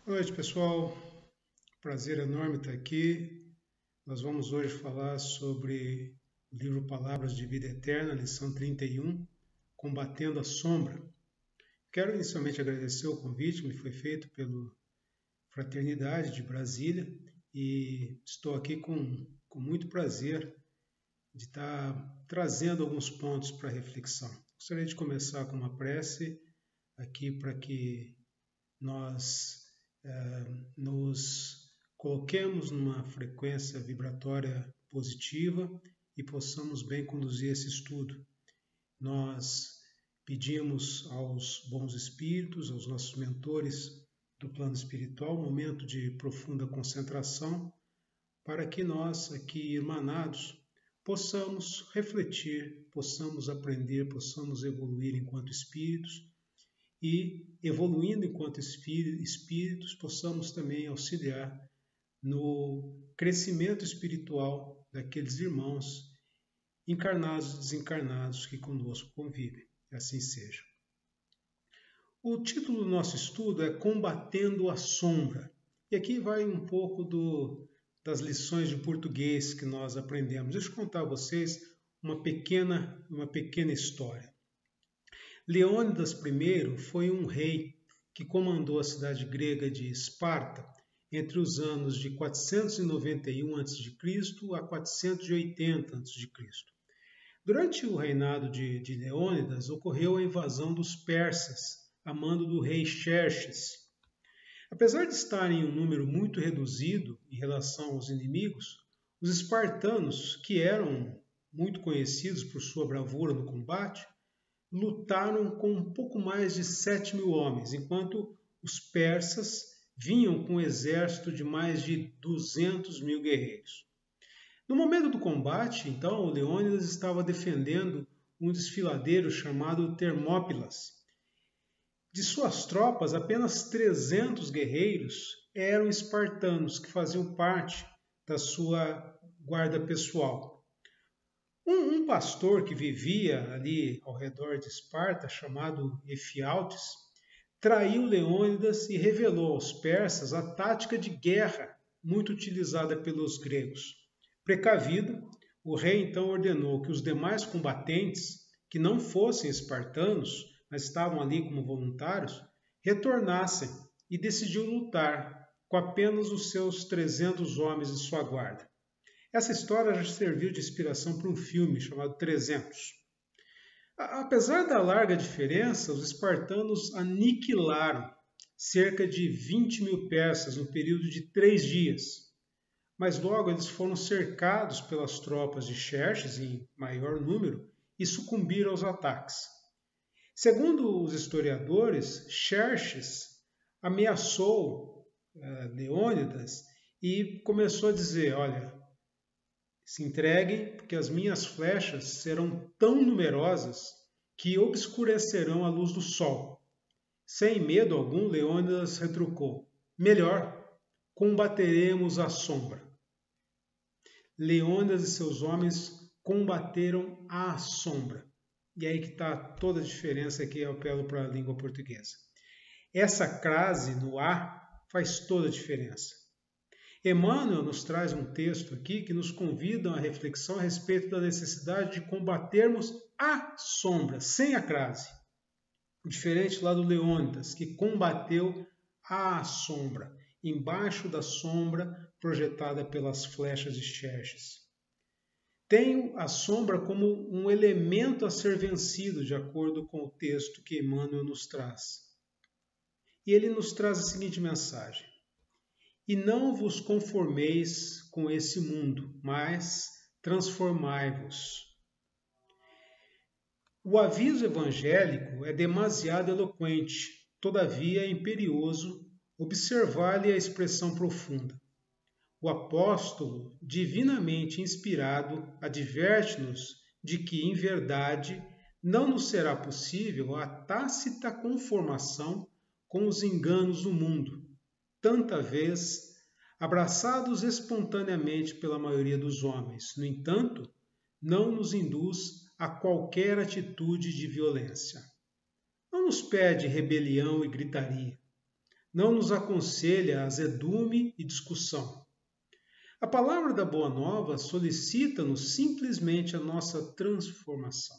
Boa noite, pessoal. Prazer enorme estar aqui. Nós vamos hoje falar sobre o livro Palavras de Vida Eterna, lição 31, Combatendo a Sombra. Quero inicialmente agradecer o convite que me foi feito pela Fraternidade de Brasília e estou aqui com muito prazer de estar trazendo alguns pontos para reflexão. Gostaria de começar com uma prece aqui para que nós nos coloquemos numa frequência vibratória positiva e possamos bem conduzir esse estudo. Nós pedimos aos bons espíritos, aos nossos mentores do plano espiritual, um momento de profunda concentração para que nós, aqui irmanados, possamos refletir, possamos aprender, possamos evoluir enquanto espíritos e, evoluindo enquanto espíritos, possamos também auxiliar no crescimento espiritual daqueles irmãos encarnados e desencarnados que conosco convivem. Que assim seja. O título do nosso estudo é Combatendo a Sombra. E aqui vai um pouco das lições de português que nós aprendemos. Deixa eu contar a vocês uma pequena história. Leônidas I foi um rei que comandou a cidade grega de Esparta entre os anos de 491 a.C. a 480 a.C. Durante o reinado de Leônidas, ocorreu a invasão dos persas, a mando do rei Xerxes. Apesar de estarem em um número muito reduzido em relação aos inimigos, os espartanos, que eram muito conhecidos por sua bravura no combate, lutaram com um pouco mais de 7.000 homens, enquanto os persas vinham com um exército de mais de 200.000 guerreiros. No momento do combate, então, Leônidas estava defendendo um desfiladeiro chamado Termópilas. De suas tropas, apenas 300 guerreiros eram espartanos que faziam parte da sua guarda pessoal. Um pastor que vivia ali ao redor de Esparta, chamado Efialtes, traiu Leônidas e revelou aos persas a tática de guerra muito utilizada pelos gregos. Precavido, o rei então ordenou que os demais combatentes, que não fossem espartanos, mas estavam ali como voluntários, retornassem e decidiu lutar com apenas os seus 300 homens de sua guarda. Essa história já serviu de inspiração para um filme chamado 300. Apesar da larga diferença, os espartanos aniquilaram cerca de 20.000 persas no período de 3 dias. Mas logo eles foram cercados pelas tropas de Xerxes em maior número e sucumbiram aos ataques. Segundo os historiadores, Xerxes ameaçou Leônidas e começou a dizer: olha, se entreguem, porque as minhas flechas serão tão numerosas que obscurecerão a luz do sol. Sem medo algum, Leônidas retrucou: melhor, combateremos a sombra. Leônidas e seus homens combateram a sombra. E aí que está toda a diferença que eu apelo para a língua portuguesa. Essa crase no A faz toda a diferença. Emmanuel nos traz um texto aqui que nos convida à reflexão a respeito da necessidade de combatermos a sombra, sem a crase. Diferente lá do Leônidas, que combateu a sombra, embaixo da sombra projetada pelas flechas de Xerxes. Tenho a sombra como um elemento a ser vencido, de acordo com o texto que Emmanuel nos traz. E ele nos traz a seguinte mensagem: e não vos conformeis com esse mundo, mas transformai-vos. O aviso evangélico é demasiado eloquente, todavia é imperioso observar-lhe a expressão profunda. O apóstolo, divinamente inspirado, adverte-nos de que, em verdade, não nos será possível a tácita conformação com os enganos do mundo, tanta vez abraçados espontaneamente pela maioria dos homens. No entanto, não nos induz a qualquer atitude de violência. Não nos pede rebelião e gritaria. não nos aconselha a azedume e discussão. A palavra da Boa Nova solicita-nos simplesmente a nossa transformação.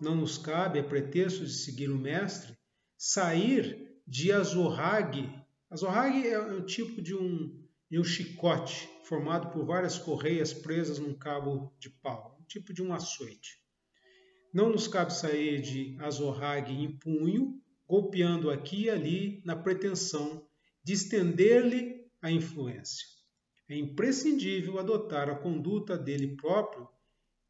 Não nos cabe, a pretexto de seguir o Mestre, sair de azorrague. Azorrague é um tipo de um chicote formado por várias correias presas num cabo de pau, um tipo de um açoite. Não nos cabe sair de azorrague em punho, golpeando aqui e ali na pretensão de estender-lhe a influência. É imprescindível adotar a conduta dele próprio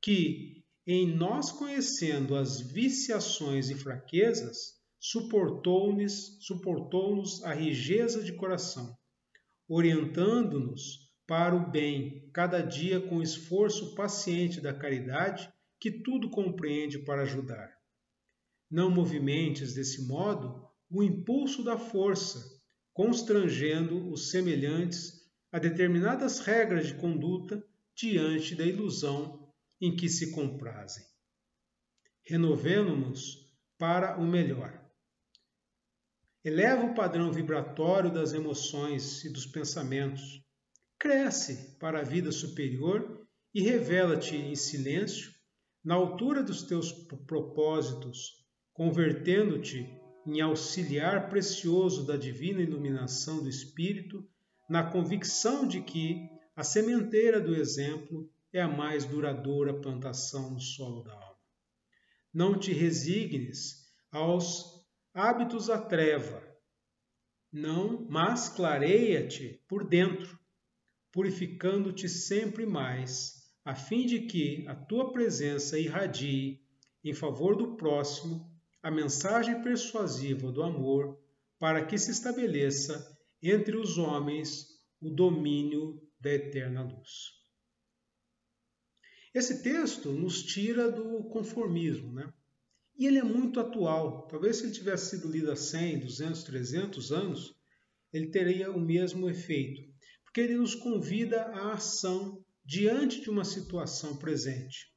que, em nós conhecendo as viciações e fraquezas, suportou-nos a rijeza de coração, orientando-nos para o bem, cada dia com o esforço paciente da caridade que tudo compreende para ajudar. Não movimentes desse modo o impulso da força, constrangendo os semelhantes a determinadas regras de conduta diante da ilusão em que se comprazem. Renovemo-nos para o melhor. Eleva o padrão vibratório das emoções e dos pensamentos. Cresce para a vida superior e revela-te em silêncio, na altura dos teus propósitos, convertendo-te em auxiliar precioso da divina iluminação do Espírito, na convicção de que a sementeira do exemplo é a mais duradoura plantação no solo da alma. Não te resignes aos hábitos da treva, não, mas clareia-te por dentro, purificando-te sempre mais, a fim de que a tua presença irradie, em favor do próximo, a mensagem persuasiva do amor, para que se estabeleça entre os homens o domínio da eterna luz. Esse texto nos tira do conformismo, né? E ele é muito atual. Talvez se ele tivesse sido lido há 100, 200, 300 anos, ele teria o mesmo efeito. Porque ele nos convida à ação diante de uma situação presente.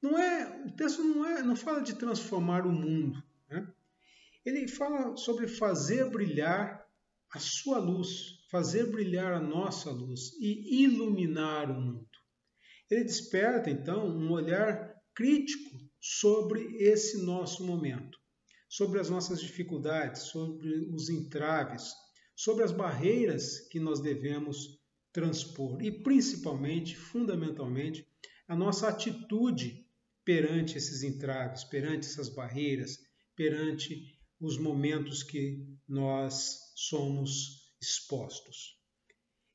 O texto não fala de transformar o mundo, né? Ele fala sobre fazer brilhar a sua luz, fazer brilhar a nossa luz e iluminar o mundo. Ele desperta, então, um olhar crítico sobre esse nosso momento, sobre as nossas dificuldades, sobre os entraves, sobre as barreiras que nós devemos transpor e, principalmente, fundamentalmente, a nossa atitude perante esses entraves, perante essas barreiras, perante os momentos que nós somos expostos.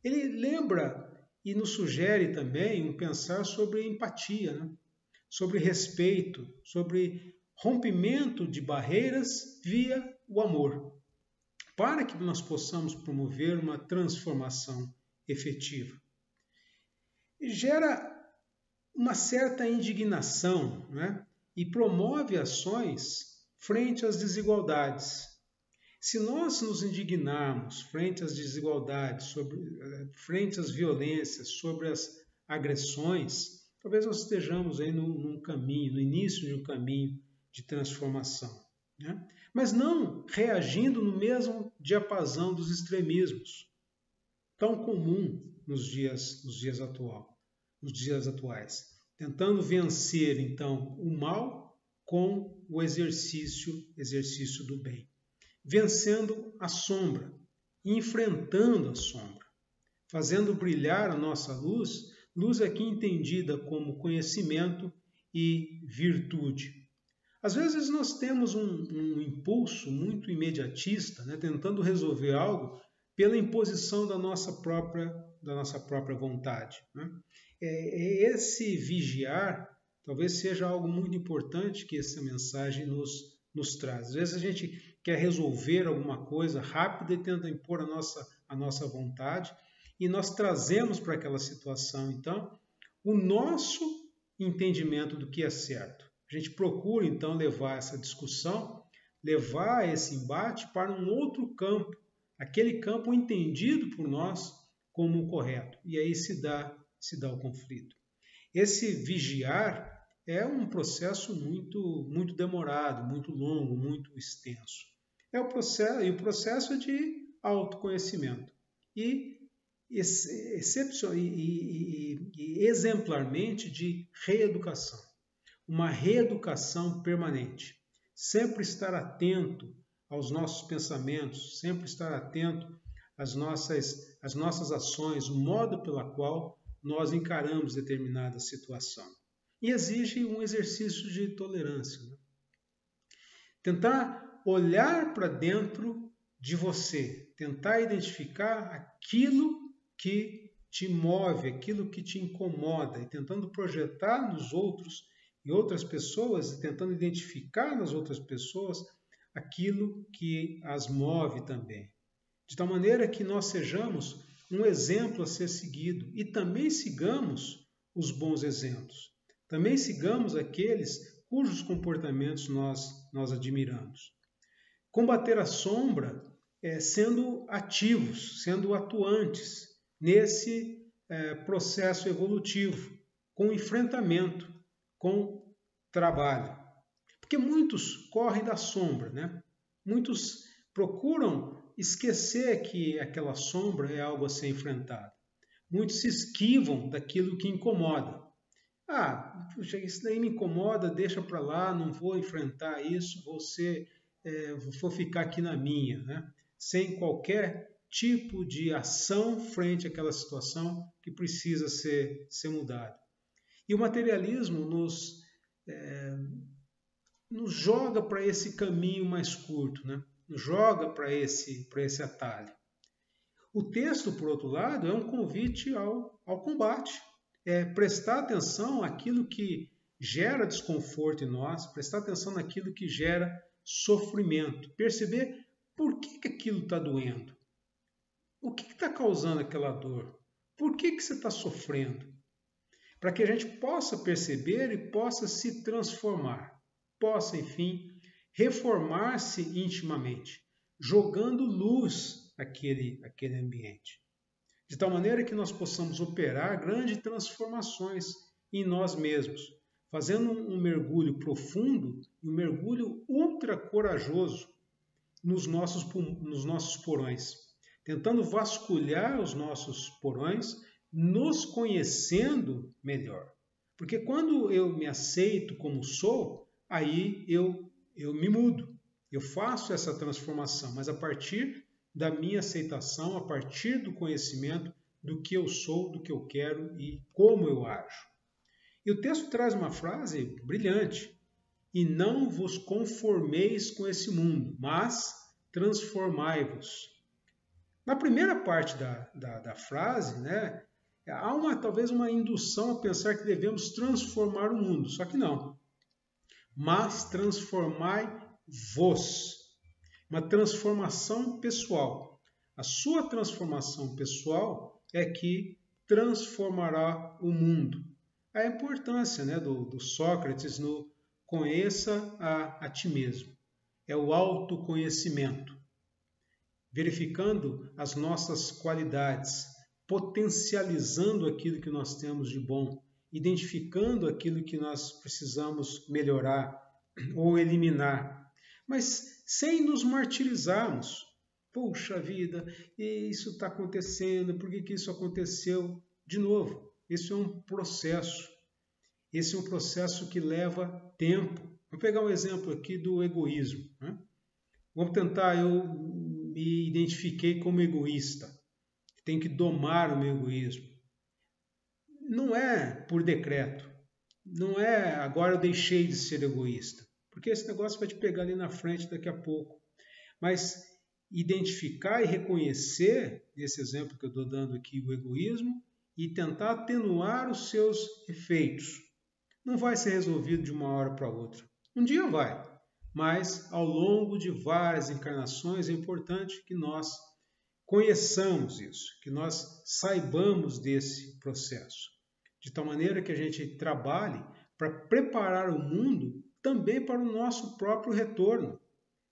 Ele lembra e nos sugere também um pensar sobre empatia, né? Sobre respeito, sobre rompimento de barreiras via o amor, para que nós possamos promover uma transformação efetiva. E gera uma certa indignação, né? E promove ações frente às desigualdades. Se nós nos indignarmos frente às desigualdades, frente às violências, sobre as agressões, talvez nós estejamos aí num caminho, no início de um caminho de transformação, né? Mas não reagindo no mesmo diapasão dos extremismos, tão comum nos dias atuais, tentando vencer então o mal com o exercício do bem, vencendo a sombra, enfrentando a sombra, fazendo brilhar a nossa luz, luz aqui entendida como conhecimento e virtude. Às vezes nós temos um impulso muito imediatista, né, tentando resolver algo pela imposição da nossa própria vontade, né? Esse vigiar talvez seja algo muito importante que essa mensagem nos traz. Às vezes a gente quer resolver alguma coisa rápida e tenta impor a nossa vontade, e nós trazemos para aquela situação, então, o nosso entendimento do que é certo. A gente procura, então, levar essa discussão, levar esse embate para um outro campo, aquele campo entendido por nós como o correto. E aí se dá o conflito. Esse vigiar é um processo muito demorado, muito longo, muito extenso. é o processo é de autoconhecimento. E exemplarmente de reeducação. Uma reeducação permanente. Sempre estar atento aos nossos pensamentos, sempre estar atento às nossas ações, o modo pela qual nós encaramos determinada situação. E exige um exercício de tolerância. Né? Tentar olhar para dentro de você, tentar identificar aquilo que te move, aquilo que te incomoda, e tentando projetar nos outros e outras pessoas, e tentando identificar nas outras pessoas aquilo que as move também. De tal maneira que nós sejamos um exemplo a ser seguido e também sigamos os bons exemplos. Também sigamos aqueles cujos comportamentos nós admiramos. Combater a sombra sendo ativos, sendo atuantes nesse processo evolutivo, com enfrentamento, com trabalho. Porque muitos correm da sombra, né? Muitos procuram esquecer que aquela sombra é algo a ser enfrentado. Muitos se esquivam daquilo que incomoda. Ah, puxa, isso daí me incomoda, deixa para lá, não vou enfrentar isso, vou ficar aqui na minha, né? Sem qualquer tipo de ação frente àquela situação que precisa ser mudada. E o materialismo nos joga para esse caminho mais curto, né? Nos joga para esse atalho. O texto, por outro lado, é um convite ao combate. É prestar atenção àquilo que gera desconforto em nós, prestar atenção naquilo que gera sofrimento, perceber por que aquilo está doendo, o que está causando aquela dor, por que você está sofrendo, para que a gente possa perceber e possa se transformar, possa, enfim, reformar-se intimamente, jogando luz àquele ambiente. De tal maneira que nós possamos operar grandes transformações em nós mesmos, fazendo um mergulho profundo e um mergulho ultra corajoso nos nossos porões, tentando vasculhar os nossos porões, nos conhecendo melhor. Porque quando eu me aceito como sou, aí eu me mudo, eu faço essa transformação, mas a partir da minha aceitação, a partir do conhecimento do que eu sou, do que eu quero e como eu ajo. E o texto traz uma frase brilhante. E não vos conformeis com esse mundo, mas transformai-vos. Na primeira parte da frase, né, há talvez uma indução a pensar que devemos transformar o mundo, só que não. Mas transformai-vos. Uma transformação pessoal. A sua transformação pessoal é que transformará o mundo. A importância, né, do Sócrates no conheça a ti mesmo. É o autoconhecimento. Verificando as nossas qualidades, potencializando aquilo que nós temos de bom, identificando aquilo que nós precisamos melhorar ou eliminar, mas sem nos martirizarmos. Puxa vida, isso está acontecendo, por que isso aconteceu? De novo, isso é um processo. Esse é um processo que leva tempo. Vamos pegar um exemplo aqui do egoísmo. Né? Vamos tentar, eu me identifiquei como egoísta. Tenho que domar o meu egoísmo. Não é por decreto. Não é agora eu deixei de ser egoísta. Porque esse negócio vai te pegar ali na frente daqui a pouco. Mas identificar e reconhecer, nesse exemplo que eu estou dando aqui, o egoísmo, e tentar atenuar os seus efeitos. Não vai ser resolvido de uma hora para outra. Um dia vai, mas ao longo de várias encarnações é importante que nós conheçamos isso, que nós saibamos desse processo, de tal maneira que a gente trabalhe para preparar o mundo também para o nosso próprio retorno.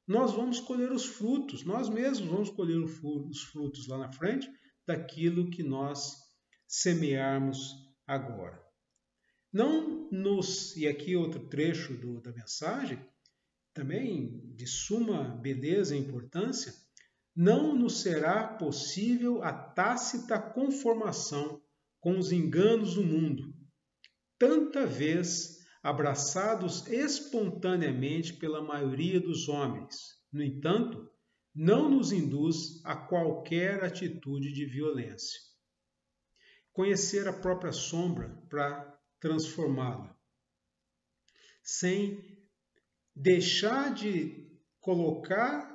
Nós vamos colher os frutos, nós mesmos vamos colher os frutos lá na frente daquilo que nós semearmos agora. Não nos, e aqui outro trecho da mensagem, também de suma beleza e importância, não nos será possível a tácita conformação com os enganos do mundo, tanta vez abraçados espontaneamente pela maioria dos homens. No entanto, não nos induz a qualquer atitude de violência. Conhecer a própria sombra para transformá-la, sem deixar de colocar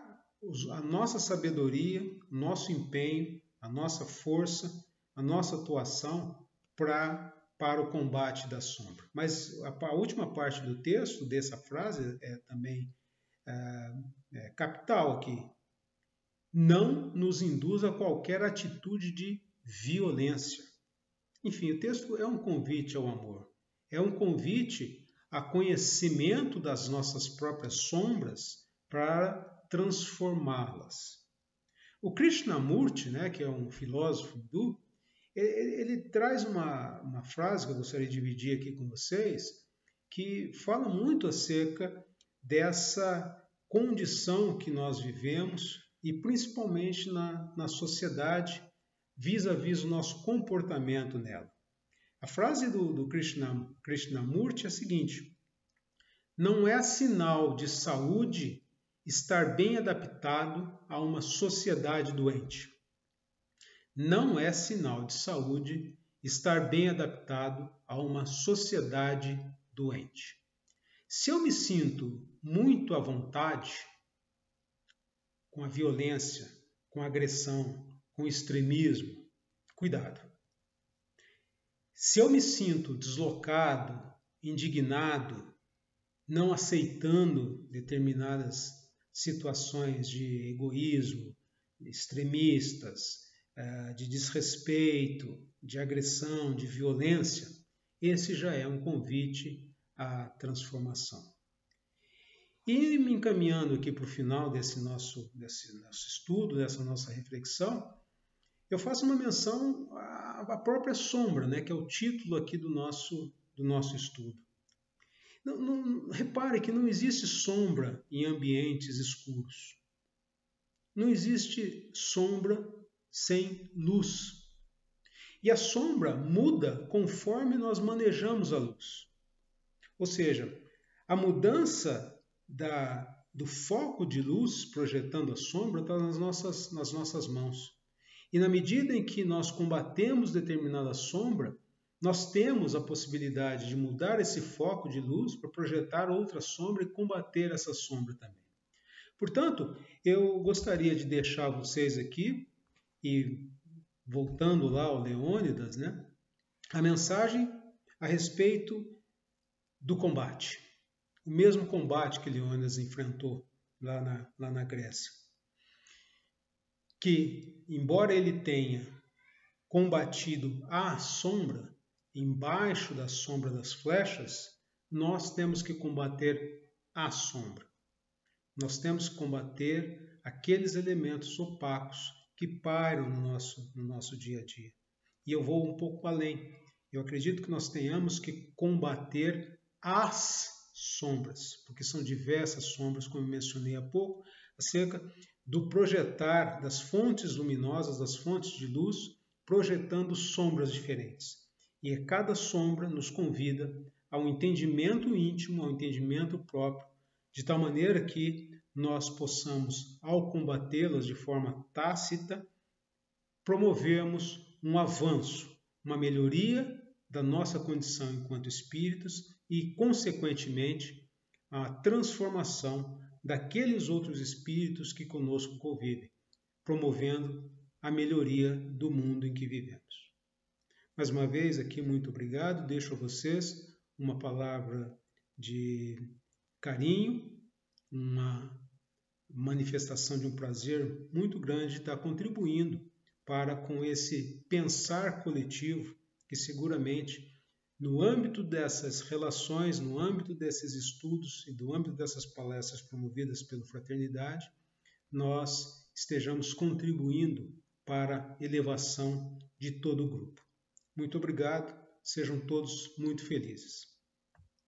a nossa sabedoria, nosso empenho, a nossa força, a nossa atuação para o combate da sombra. Mas a última parte do texto, dessa frase, é também capital aqui. Não nos induz a qualquer atitude de violência. Enfim, o texto é um convite ao amor. É um convite a conhecimento das nossas próprias sombras para transformá-las. O Krishnamurti, que é um filósofo hindu, ele traz uma frase que eu gostaria de dividir aqui com vocês, que fala muito acerca dessa condição que nós vivemos e principalmente na sociedade vis-à-vis o nosso comportamento nela. A frase do Krishnamurti é a seguinte: não é sinal de saúde estar bem adaptado a uma sociedade doente. Não é sinal de saúde estar bem adaptado a uma sociedade doente. Se eu me sinto muito à vontade com a violência, com a agressão, com o extremismo, cuidado. Se eu me sinto deslocado, indignado, não aceitando determinadas situações de egoísmo, extremistas, de desrespeito, de agressão, de violência, esse já é um convite à transformação. E me encaminhando aqui para o final desse nosso estudo, dessa nossa reflexão, eu faço uma menção à própria sombra, que é o título aqui do nosso estudo. Repare que não existe sombra em ambientes escuros. Não existe sombra sem luz. E a sombra muda conforme nós manejamos a luz. Ou seja, a mudança do foco de luz projetando a sombra está nas nossas mãos. E na medida em que nós combatemos determinada sombra, nós temos a possibilidade de mudar esse foco de luz para projetar outra sombra e combater essa sombra também. Portanto, eu gostaria de deixar vocês aqui, e voltando lá ao Leônidas, a mensagem a respeito do combate. O mesmo combate que Leônidas enfrentou lá na Grécia. Que, embora ele tenha combatido a sombra, embaixo da sombra das flechas, nós temos que combater a sombra. Nós temos que combater aqueles elementos opacos que pairam no nosso dia a dia. E eu vou um pouco além. Eu acredito que nós tenhamos que combater as sombras, porque são diversas sombras, como eu mencionei há pouco, acerca do projetar das fontes luminosas, das fontes de luz, projetando sombras diferentes. E cada sombra nos convida ao entendimento íntimo, ao entendimento próprio, de tal maneira que nós possamos, ao combatê-las de forma tácita, promovermos um avanço, uma melhoria da nossa condição enquanto espíritos e, consequentemente, a transformação daqueles outros espíritos que conosco convivem, promovendo a melhoria do mundo em que vivemos. Mais uma vez, aqui, muito obrigado. Deixo a vocês uma palavra de carinho, uma manifestação de um prazer muito grande de estar contribuindo para com esse pensar coletivo que seguramente, no âmbito dessas relações, no âmbito desses estudos e do âmbito dessas palestras promovidas pela Fraternidade, nós estejamos contribuindo para a elevação de todo o grupo. Muito obrigado, sejam todos muito felizes.